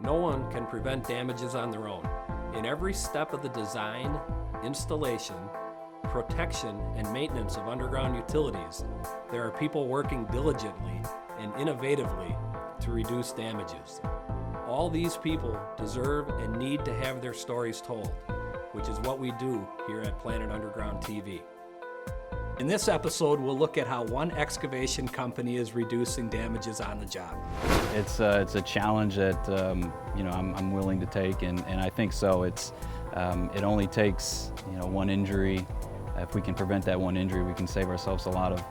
No one can prevent damages on their own. In every step of the design, installation, protection, and maintenance of underground utilities, there are people working diligently and innovatively to reduce damages. All these people deserve and need to have their stories told, which is what we do here at Planet Underground TV. In this episode, we'll look at how one excavation company is reducing damages on the job. It's a challenge that I'm willing to take, and I think so. It only takes one injury. If we can prevent that one injury, we can save ourselves a lot of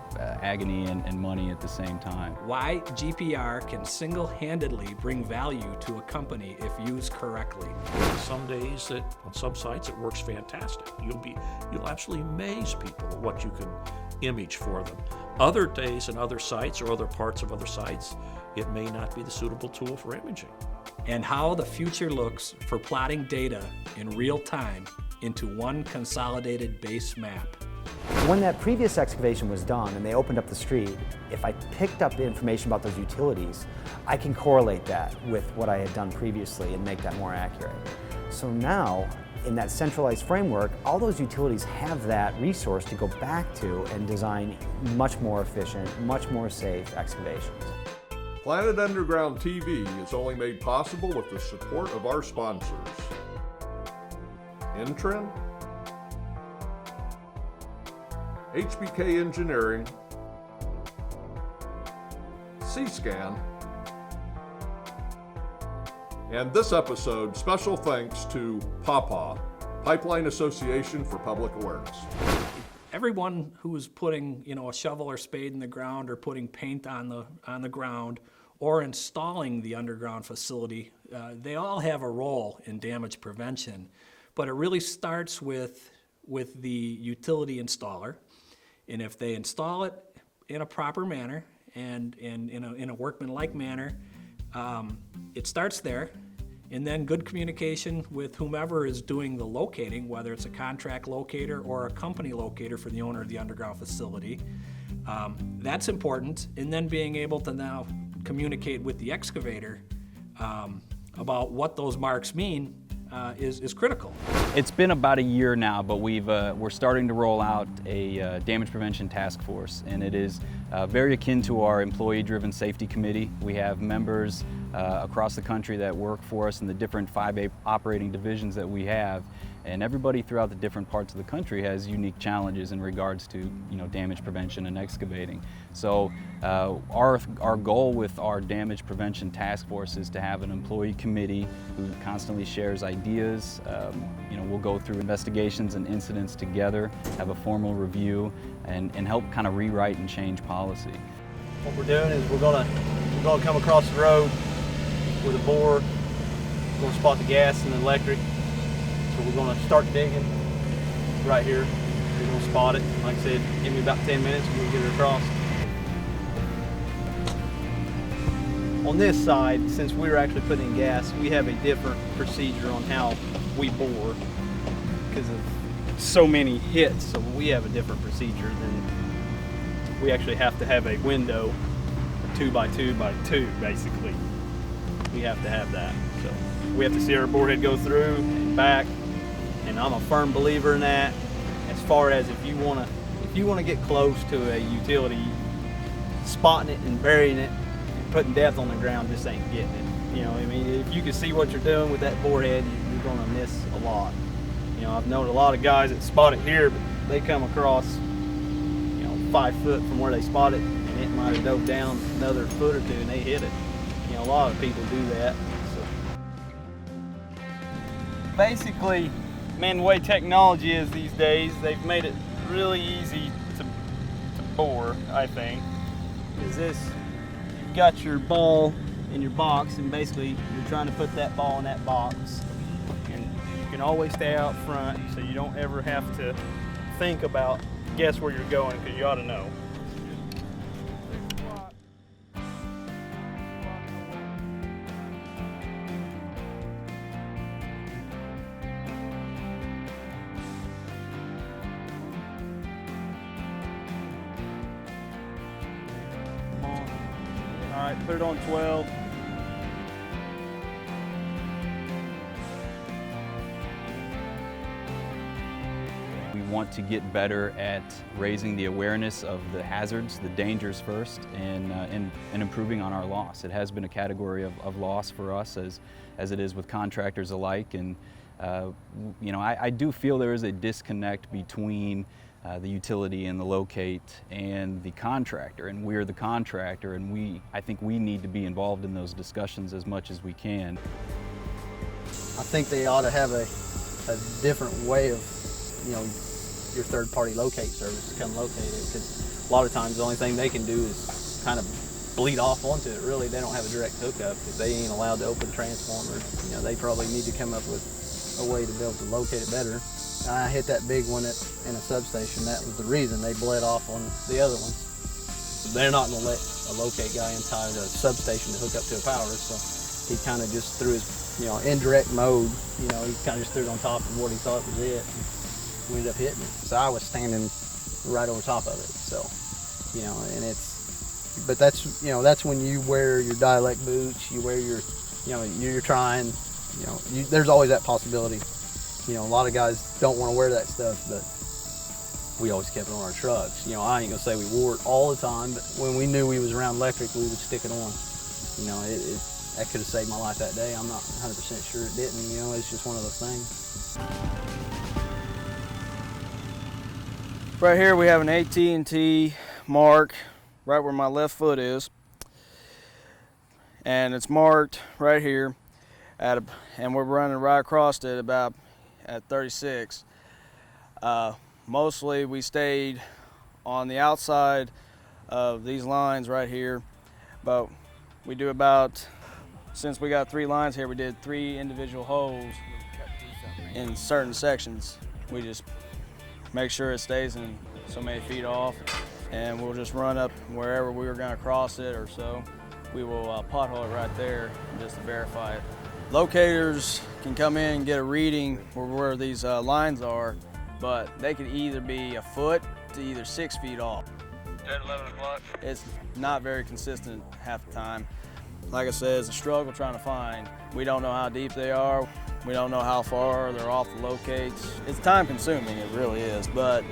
agony and money at the same time. Why GPR can single-handedly bring value to a company if used correctly. Some days on some sites it works fantastic. You'll absolutely amaze people at what you can image for them. Other days and other sites or other parts of other sites, it may not be the suitable tool for imaging. And how the future looks for plotting data in real time into one consolidated base map. When that previous excavation was done and they opened up the street, if I picked up the information about those utilities, I can correlate that with what I had done previously and make that more accurate. So now, in that centralized framework, all those utilities have that resource to go back to and design much more efficient, much more safe excavations. Planet Underground TV is only made possible with the support of our sponsors. Intren, HBK Engineering, C-Scan, and this episode, special thanks to PAPA, Pipeline Association for Public Awareness. Everyone who is putting, a shovel or spade in the ground or putting paint on the ground or installing the underground facility, they all have a role in damage prevention. But it really starts with the utility installer, and if they install it in a proper manner and in a workmanlike manner, it starts there. And then good communication with whomever is doing the locating, whether it's a contract locator or a company locator for the owner of the underground facility. That's important. And then being able to now communicate with the excavator about what those marks mean is critical. It's been about a year now, but we're starting to roll out a damage prevention task force, and it is very akin to our employee-driven safety committee. We have members across the country that work for us in the different 5A operating divisions that we have, and everybody throughout the different parts of the country has unique challenges in regards to damage prevention and excavating. So our goal with our damage prevention task force is to have an employee committee who constantly shares ideas. We'll go through investigations and incidents together, have a formal review, and help kind of rewrite and change policy. What we're doing is we're gonna come across the road with a bore. We're gonna spot the gas and the electric. So we're gonna start digging right here. We're gonna spot it. Like I said, give me about 10 minutes and we'll get it across. On this side, since we're actually putting in gas, we have a different procedure on how we bore because of so many hits. So we have a different procedure than we actually have to have a window, 2x2x2 basically. We have to have that. So we have to see our bore head go through and back, and I'm a firm believer in that. As far as if you want to get close to a utility, spotting it and burying it and putting depth on the ground just ain't getting it. If you can see what you're doing with that bore head, you're going to miss a lot. I've known a lot of guys that spot it here, but they come across 5 foot from where they spot it, and it might have dove down another foot or two and they hit it. A lot of people do that. So. Basically, man, the way technology is these days, they've made it really easy to bore, I think. You've got your ball in your box, and basically you're trying to put that ball in that box. And you can always stay out front, so you don't ever have to think about guess where you're going, because you ought to know. right, put it on 12. We want to get better at raising the awareness of the hazards, the dangers first, and improving on our loss. It has been a category of loss for us as it is with contractors alike. And you know, I do feel there is a disconnect between the utility and the locate and the contractor, and we're the contractor, and I think we need to be involved in those discussions as much as we can. I think they ought to have a different way of, you know, your third-party locate service to come locate it, because a lot of times the only thing they can do is kind of bleed off onto it. Really, they don't have a direct hookup because they ain't allowed to open transformers. You know, they probably need to come up with a way to be able to locate it better. I hit that big one in a substation. That was the reason they bled off on the other ones. They're not going to let a locate guy inside a substation to hook up to a power, so he kind of just threw his, you know, indirect mode. You know, he kind of just threw it on top of what he thought was it. And we ended up hitting it. So I was standing right over top of it. So, you know, and but that's, you know, that's when you wear your dialect boots. You wear your, you know, you're trying. You know, there's always that possibility. You know, a lot of guys don't want to wear that stuff, but we always kept it on our trucks. You know, I ain't gonna say we wore it all the time, but when we knew we was around electric, we would stick it on. You know, that could have saved my life that day. I'm not 100% sure it didn't. You know, it's just one of those things. Right here we have an AT&T mark right where my left foot is, and it's marked right here and we're running right across it about at 36. Mostly we stayed on the outside of these lines right here, but we do about, since we got 3 lines here, we did 3 individual holes in certain sections. We just make sure it stays in so many feet off, and we'll just run up wherever we were gonna cross it or so. We will pothole it right there just to verify it. Locators can come in and get a reading where these lines are, but they could either be a foot to either 6 feet off. 10, 11 o'clock. It's not very consistent half the time. Like I said, it's a struggle trying to find. We don't know how deep they are. We don't know how far they're off the locates. It's time consuming, it really is, but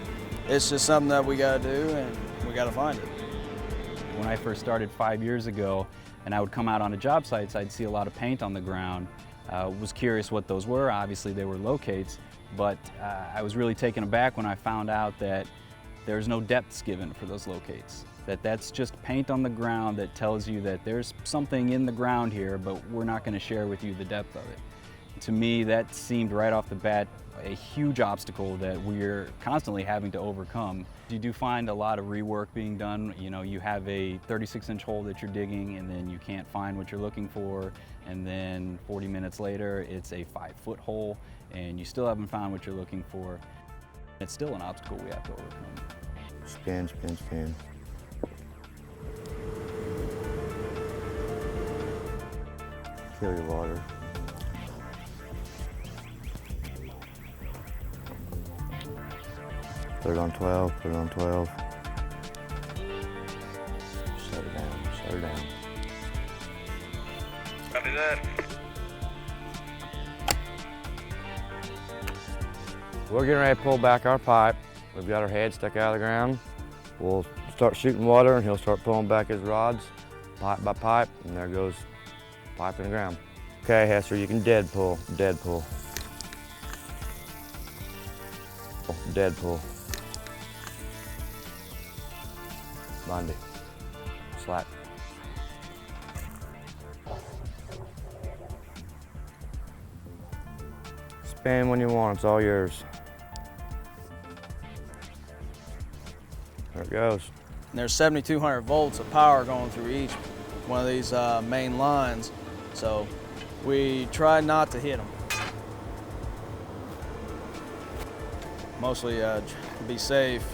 it's just something that we gotta do and we gotta find it. When I first started 5 years ago, and I would come out on a job sites, I'd see a lot of paint on the ground. Was curious what those were. Obviously they were locates, but I was really taken aback when I found out that there's no depths given for those locates. That's just paint on the ground that tells you that there's something in the ground here, but we're not going to share with you the depth of it. To me, that seemed right off the bat a huge obstacle that we're constantly having to overcome. You do find a lot of rework being done. You know, you have a 36-inch hole that you're digging and then you can't find what you're looking for, and then 40 minutes later it's a 5-foot hole and you still haven't found what you're looking for. It's still an obstacle we have to overcome. Spin, spin, spin. Kill your water. Put it on 12, put it on 12. Shut it down, shut it down. Copy that. We're getting ready to pull back our pipe. We've got our head stuck out of the ground. We'll start shooting water and he'll start pulling back his rods, pipe by pipe, and there goes pipe in the ground. Okay, Hester, you can dead pull, dead pull. Dead pull. Bundy. Slack. Spin when you want, it's all yours. There it goes. And there's 7,200 volts of power going through each one of these main lines, so we try not to hit them. Mostly be safe,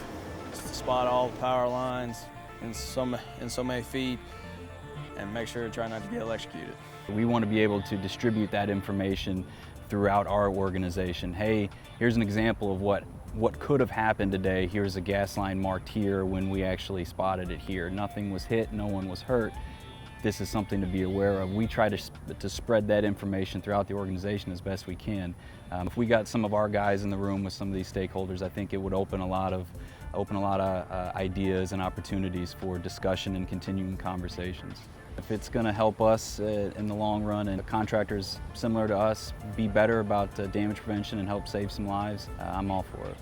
spot all the power lines in so many feet, and make sure to try not to get electrocuted. We want to be able to distribute that information throughout our organization. Hey, here's an example of what could have happened today. Here's a gas line marked here when we actually spotted it here. Nothing was hit, no one was hurt. this is something to be aware of. We try to spread that information throughout the organization as best we can. If we got some of our guys in the room with some of these stakeholders, I think it would open a lot of ideas and opportunities for discussion and continuing conversations. If it's going to help us in the long run and contractors similar to us be better about damage prevention and help save some lives, I'm all for it.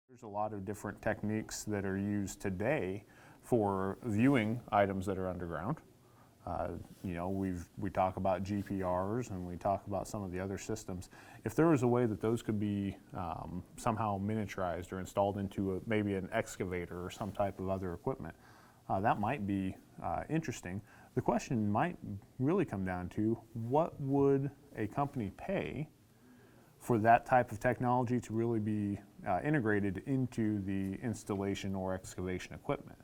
There's a lot of different techniques that are used today for viewing items that are underground. You know, we talk about GPRs and we talk about some of the other systems. If there was a way that those could be somehow miniaturized or installed into maybe an excavator or some type of other equipment, that might be interesting. The question might really come down to, what would a company pay for that type of technology to really be integrated into the installation or excavation equipment?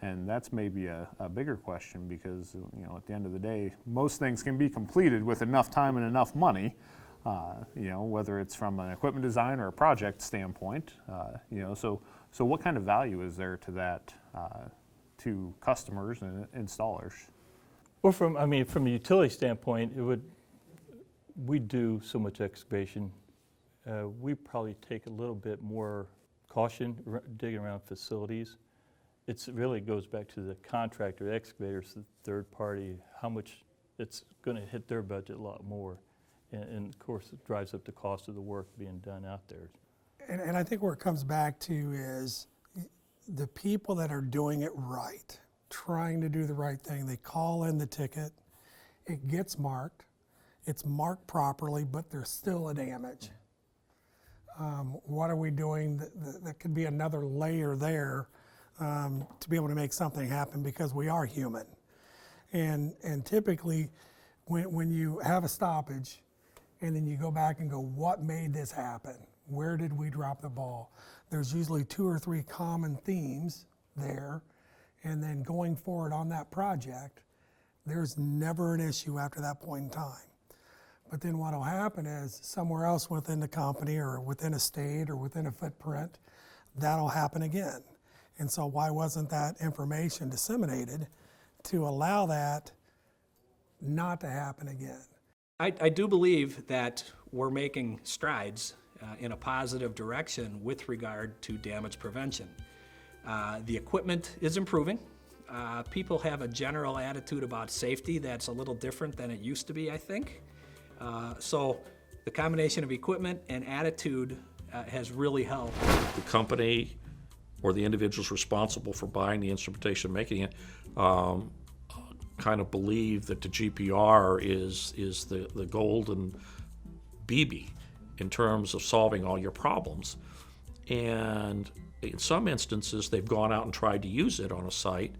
And that's maybe a bigger question, because you know, at the end of the day, most things can be completed with enough time and enough money, you know, whether it's from an equipment design or a project standpoint, you know, so what kind of value is there to that to customers and installers? Well, from a utility standpoint, we do so much excavation. We probably take a little bit more caution digging around facilities. It really goes back to the contractor, excavators, the third party, how much it's going to hit their budget a lot more. And of course, it drives up the cost of the work being done out there. And I think where it comes back to is the people that are doing it right, trying to do the right thing. They call in the ticket, it gets marked, it's marked properly, but there's still a damage. What are we doing that could be another layer there to be able to make something happen, because we are human. And typically when you have a stoppage and then you go back and go, what made this happen? Where did we drop the ball? There's usually 2 or 3 common themes there, and then going forward on that project, there's never an issue after that point in time. But then what will happen is somewhere else within the company or within a state or within a footprint, that'll happen again. And so why wasn't that information disseminated to allow that not to happen again? I do believe that we're making strides in a positive direction with regard to damage prevention. The equipment is improving. People have a general attitude about safety that's a little different than it used to be, I think. So the combination of equipment and attitude has really helped. The company or the individuals responsible for buying the instrumentation, making it, kind of believe that the GPR is the golden BB in terms of solving all your problems. And in some instances, they've gone out and tried to use it on a site,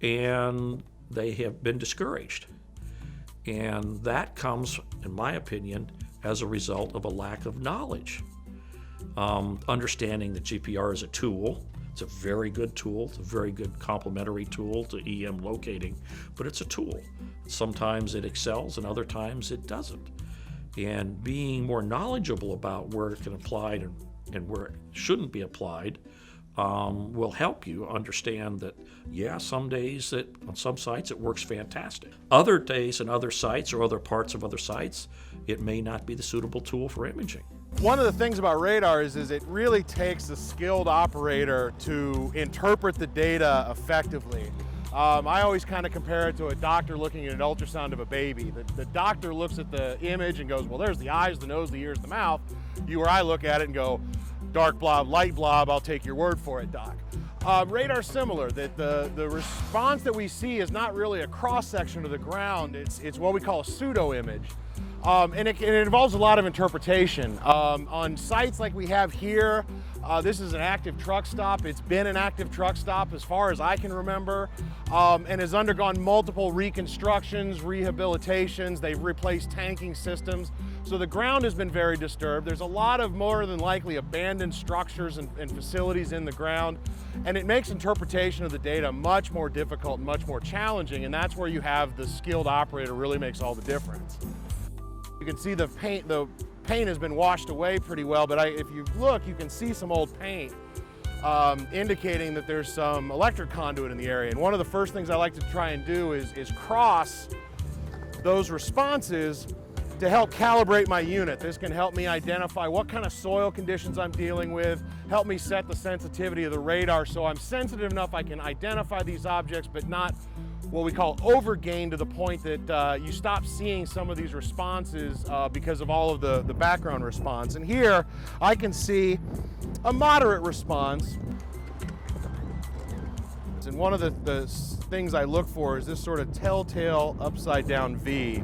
and they have been discouraged. And that comes, in my opinion, as a result of a lack of knowledge. Understanding that GPR is a tool. It's a very good tool. It's a very good complementary tool to EM locating, but it's a tool. Sometimes it excels and other times it doesn't. And being more knowledgeable about where it can apply and where it shouldn't be applied will help you understand that, yeah, some days on some sites it works fantastic. Other days and other sites or other parts of other sites, it may not be the suitable tool for imaging. One of the things about radar is it really takes a skilled operator to interpret the data effectively. I always kind of compare it to a doctor looking at an ultrasound of a baby. The doctor looks at the image and goes, well, there's the eyes, the nose, the ears, the mouth. You or I look at it and go, dark blob, light blob, I'll take your word for it, doc. Radar's similar, that the response that we see is not really a cross-section of the ground, it's what we call a pseudo image. And it involves a lot of interpretation. On sites like we have here, this is an active truck stop. It's been an active truck stop as far as I can remember, and has undergone multiple reconstructions, rehabilitations. They've replaced tanking systems. So the ground has been very disturbed. There's a lot of more than likely abandoned structures and facilities in the ground, and it makes interpretation of the data much more difficult and much more challenging, and that's where you have the skilled operator really makes all the difference. You can see the paint has been washed away pretty well, but if you look, you can see some old paint indicating that there's some electric conduit in the area. And one of the first things I like to try and do is cross those responses to help calibrate my unit. This can help me identify what kind of soil conditions I'm dealing with, help me set the sensitivity of the radar so I'm sensitive enough I can identify these objects, but not what we call overgain to the point that you stop seeing some of these responses because of all of the background response. And here I can see a moderate response. And one of the things I look for is this sort of telltale upside down V.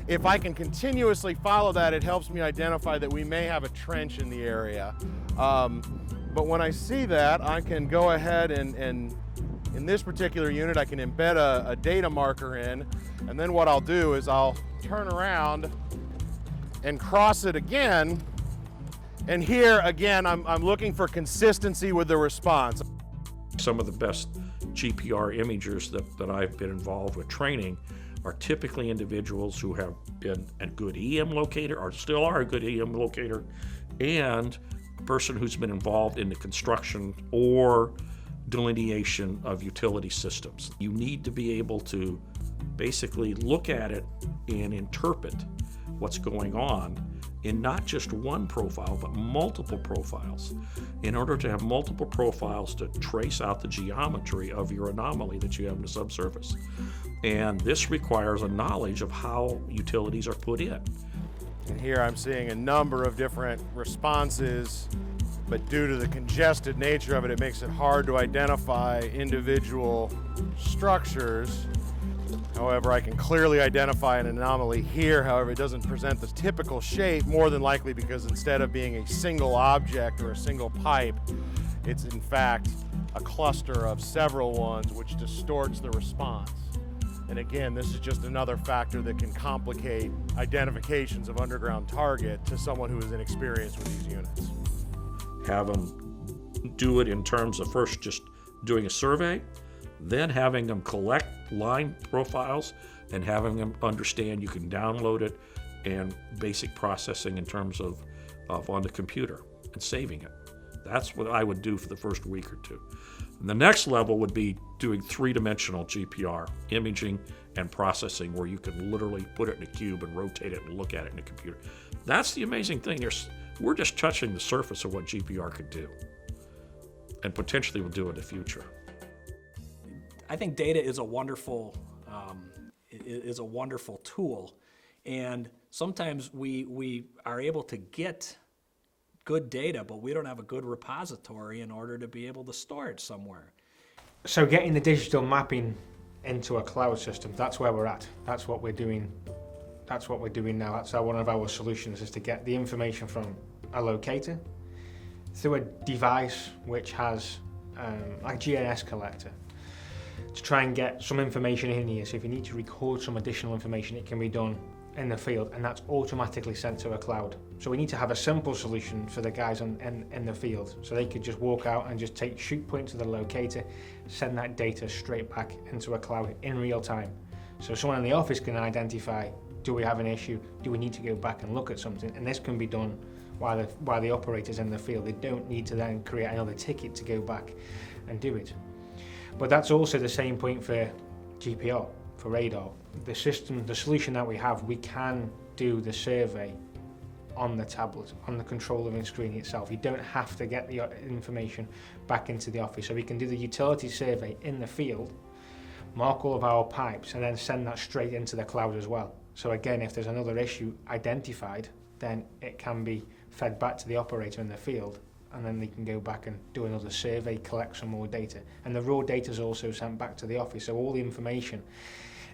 If I can continuously follow that, it helps me identify that we may have a trench in the area. But when I see that, I can go ahead and in this particular unit, I can embed a data marker in, and then what I'll do is I'll turn around and cross it again. And here, again, I'm looking for consistency with the response. Some of the best GPR imagers that I've been involved with training are typically individuals who have been a good EM locator, or still are a good EM locator, and a person who's been involved in the construction or delineation of utility systems. You need to be able to basically look at it and interpret what's going on in not just one profile, but multiple profiles, in order to have multiple profiles to trace out the geometry of your anomaly that you have in the subsurface. And this requires a knowledge of how utilities are put in. And here I'm seeing a number of different responses, but due to the congested nature of it, it makes it hard to identify individual structures. However, I can clearly identify an anomaly here. However, it doesn't present the typical shape, more than likely because instead of being a single object or a single pipe, it's in fact a cluster of several ones, which distorts the response. And again, this is just another factor that can complicate identifications of underground target to someone who is inexperienced with these units. Have them do it in terms of first just doing a survey, then having them collect line profiles and having them understand you can download it, and basic processing in terms of on the computer and saving it. That's what I would do for the first week or two. And the next level would be doing three-dimensional GPR, imaging and processing, where you can literally put it in a cube and rotate it and look at it in a computer. That's the amazing thing. We're just touching the surface of what GPR could do, and potentially will do in the future. I think data is a wonderful tool, and sometimes we are able to get good data, but we don't have a good repository in order to be able to store it somewhere. So getting the digital mapping into a cloud system, that's where we're at. That's what we're doing. That's what we're doing now. That's one of our solutions, is to get the information from a locator through a device which has a GIS collector, to try and get some information in here. So if you need to record some additional information, it can be done in the field, and that's automatically sent to a cloud. So we need to have a simple solution for the guys in the field, so they could just walk out and just shoot point to the locator, send that data straight back into a cloud in real time. So someone in the office can identify, do we have an issue? Do we need to go back and look at something? And this can be done while the operator's in the field. They don't need to then create another ticket to go back and do it. But that's also the same point for GPR, for radar. The system, the solution that we have, we can do the survey on the tablet, on the control room screen itself. You don't have to get the information back into the office. So we can do the utility survey in the field, mark all of our pipes, and then send that straight into the cloud as well. So again, if there's another issue identified, then it can be fed back to the operator in the field, and then they can go back and do another survey, collect some more data. And the raw data is also sent back to the office, so all the information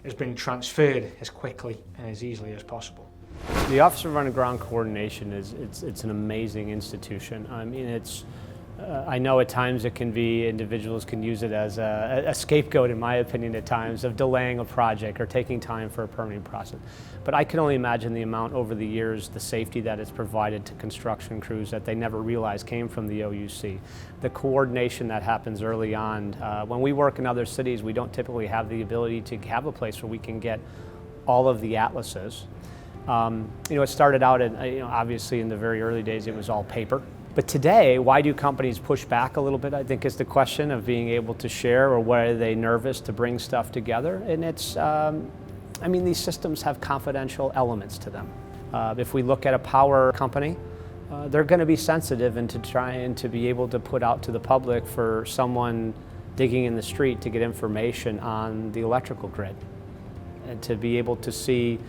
has been transferred as quickly and as easily as possible. The Office of Underground Coordination it's an amazing institution. I mean, I know at times it can be, individuals can use it as a scapegoat, in my opinion, at times, of delaying a project or taking time for a permitting process. But I can only imagine the amount over the years, the safety that it's provided to construction crews that they never realized came from the OUC. The coordination that happens early on. When we work in other cities, we don't typically have the ability to have a place where we can get all of the atlases. It started out, obviously in the very early days, it was all paper. But today, why do companies push back a little bit, I think, is the question of being able to share, or why are they nervous to bring stuff together? And it's, these systems have confidential elements to them. If we look at a power company, they're going to be sensitive into trying to be able to put out to the public for someone digging in the street to get information on the electrical grid, and to be able to see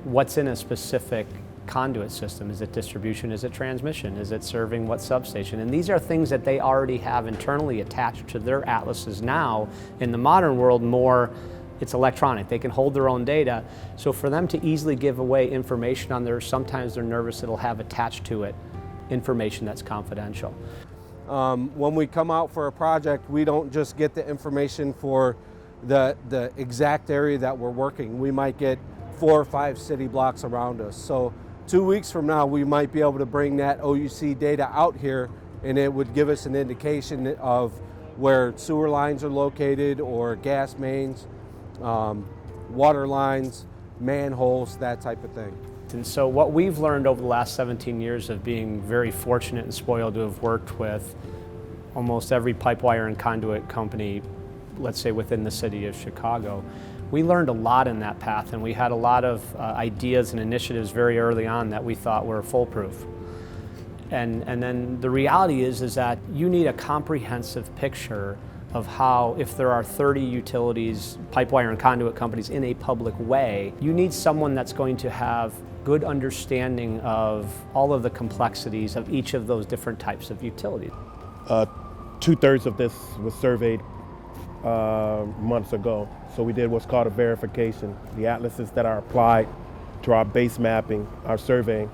what's in a specific conduit system. Is it distribution? Is it transmission? Is it serving what substation? And these are things that they already have internally attached to their atlases now. In the modern world, more it's electronic. They can hold their own data. So for them to easily give away information on theirs, sometimes they're nervous it'll have attached to it information that's confidential. When we come out for a project, we don't just get the information for the exact area that we're working. We might get 4 or 5 city blocks around us. So 2 weeks from now, we might be able to bring that OUC data out here, and it would give us an indication of where sewer lines are located, or gas mains, water lines, manholes, that type of thing. And so what we've learned over the last 17 years of being very fortunate and spoiled to have worked with almost every pipe, wire, and conduit company, let's say within the city of Chicago, we learned a lot in that path, and we had a lot of ideas and initiatives very early on that we thought were foolproof. And then the reality is that you need a comprehensive picture of how, if there are 30 utilities, pipe, wire, and conduit companies in a public way, you need someone that's going to have good understanding of all of the complexities of each of those different types of utilities. 2/3 of this was surveyed months ago. So we did what's called a verification. The atlases that are applied to our base mapping, our surveying,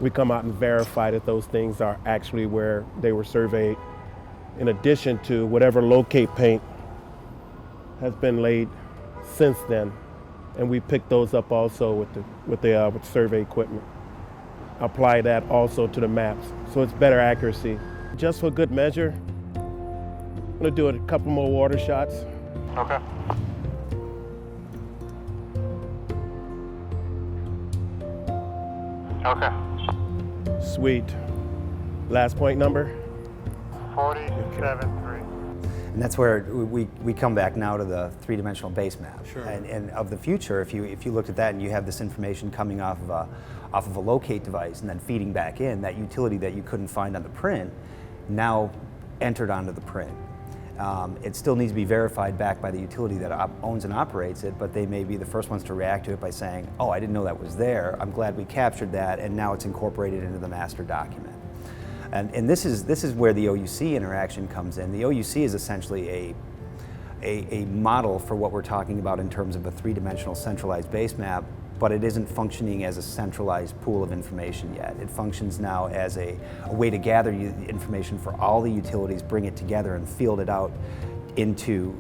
we come out and verify that those things are actually where they were surveyed, in addition to whatever locate paint has been laid since then. And we pick those up also with survey equipment. Apply that also to the maps, so it's better accuracy. Just for good measure, I'm gonna do a couple more water shots. Okay. Okay. Sweet. Last point number? 47.3. And that's where we come back now to the three-dimensional base map. Sure. And of the future, if you looked at that and you have this information coming off of a locate device and then feeding back in, that utility that you couldn't find on the print, now entered onto the print. It still needs to be verified back by the utility that owns and operates it, but they may be the first ones to react to it by saying, oh, I didn't know that was there. I'm glad we captured that, and now it's incorporated into the master document. And this is where the OUC interaction comes in. The OUC is essentially a model for what we're talking about in terms of a three-dimensional centralized base map, but it isn't functioning as a centralized pool of information yet. It functions now as a way to gather information for all the utilities, bring it together and field it out into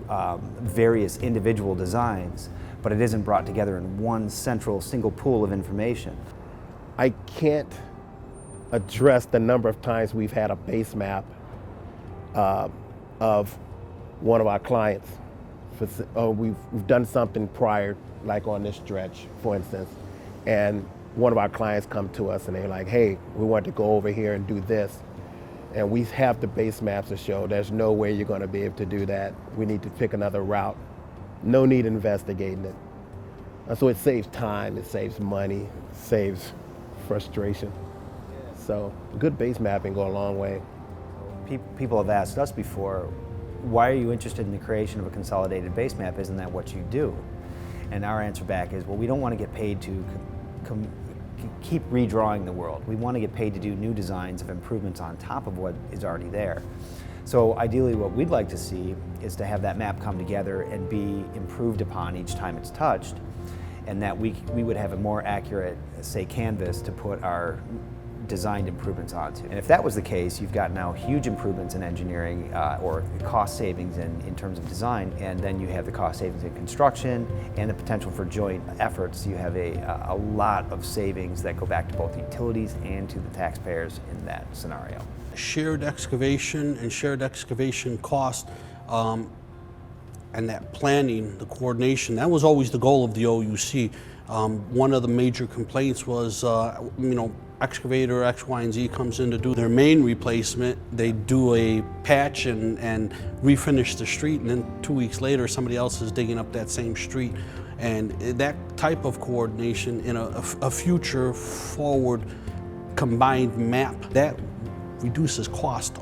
various individual designs, but it isn't brought together in one central single pool of information. I can't address the number of times we've had a base map of one of our clients. We've done something prior, like on this stretch, for instance, and one of our clients come to us and they're like, hey, we want to go over here and do this. And we have the base maps to show there's no way you're going to be able to do that. We need to pick another route. No need investigating it. And so it saves time, it saves money, saves frustration. So good base mapping go a long way. People have asked us before, why are you interested in the creation of a consolidated base map? Isn't that what you do? And our answer back is, well, we don't want to get paid to keep redrawing the world. We want to get paid to do new designs of improvements on top of what is already there. So ideally what we'd like to see is to have that map come together and be improved upon each time it's touched, and that we would have a more accurate, say, canvas to put our designed improvements onto. And if that was the case, you've got now huge improvements in engineering or cost savings in terms of design, and then you have the cost savings in construction and the potential for joint efforts. You have a lot of savings that go back to both the utilities and to the taxpayers in that scenario. Shared excavation and shared excavation cost and that planning, the coordination, that was always the goal of the OUC. One of the major complaints was, excavator X, Y, and Z comes in to do their main replacement. They do a patch and refinish the street, and then 2 weeks later, somebody else is digging up that same street. And that type of coordination in a future forward combined map, that reduces cost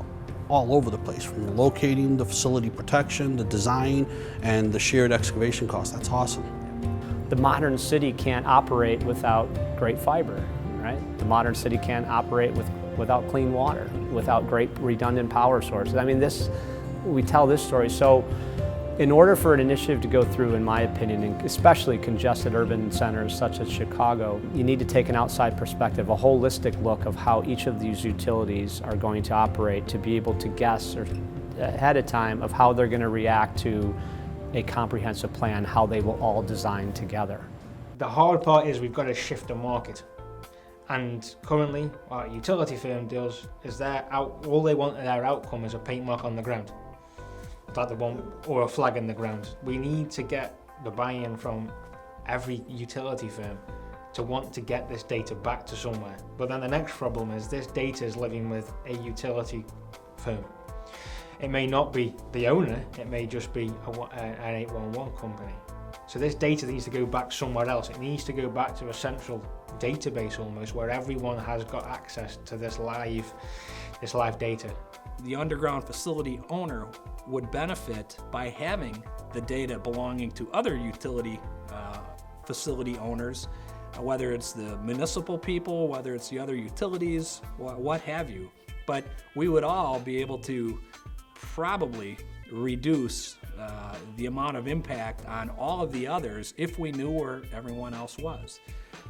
all over the place, from locating, the facility protection, the design, and the shared excavation cost. That's awesome. The modern city can't operate without great fiber, right? The modern city can't operate without clean water, without great redundant power sources. I mean, we tell this story. So in order for an initiative to go through, in my opinion, and especially congested urban centers such as Chicago, you need to take an outside perspective, a holistic look of how each of these utilities are going to operate, to be able to guess or ahead of time of how they're going to react to a comprehensive plan, how they will all design together. The hard part is we've got to shift the market. And currently, what a utility firm does is all they want in their outcome is a paint mark on the ground. Like the one, or a flag in the ground. We need to get the buy-in from every utility firm to want to get this data back to somewhere. But then the next problem is this data is living with a utility firm. It may not be the owner, it may just be an 811 company. So this data needs to go back somewhere else. It needs to go back to a central database almost, where everyone has got access to this live data. The underground facility owner would benefit by having the data belonging to other utility facility owners, whether it's the municipal people, whether it's the other utilities, what have you. But we would all be able to probably reduce the amount of impact on all of the others if we knew where everyone else was.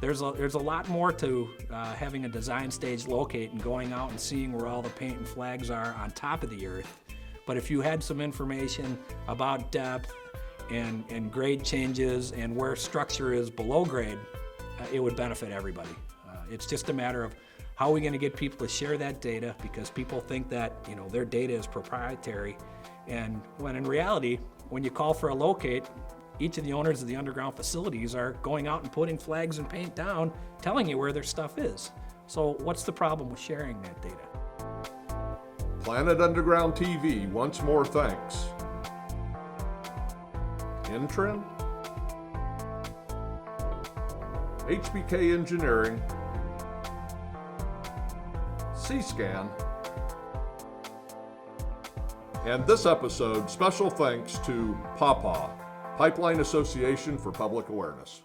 There's a lot more to having a design stage locate and going out and seeing where all the paint and flags are on top of the earth. But if you had some information about depth and grade changes and where structure is below grade, it would benefit everybody. It's just a matter of how are we going to get people to share that data, because people think that their data is proprietary, and when in reality, when you call for a locate, each of the owners of the underground facilities are going out and putting flags and paint down, telling you where their stuff is. So what's the problem with sharing that data? Planet Underground TV once more thanks Intren, HBK Engineering, C-Scan, and this episode, special thanks to PAPA, Pipeline Association for Public Awareness.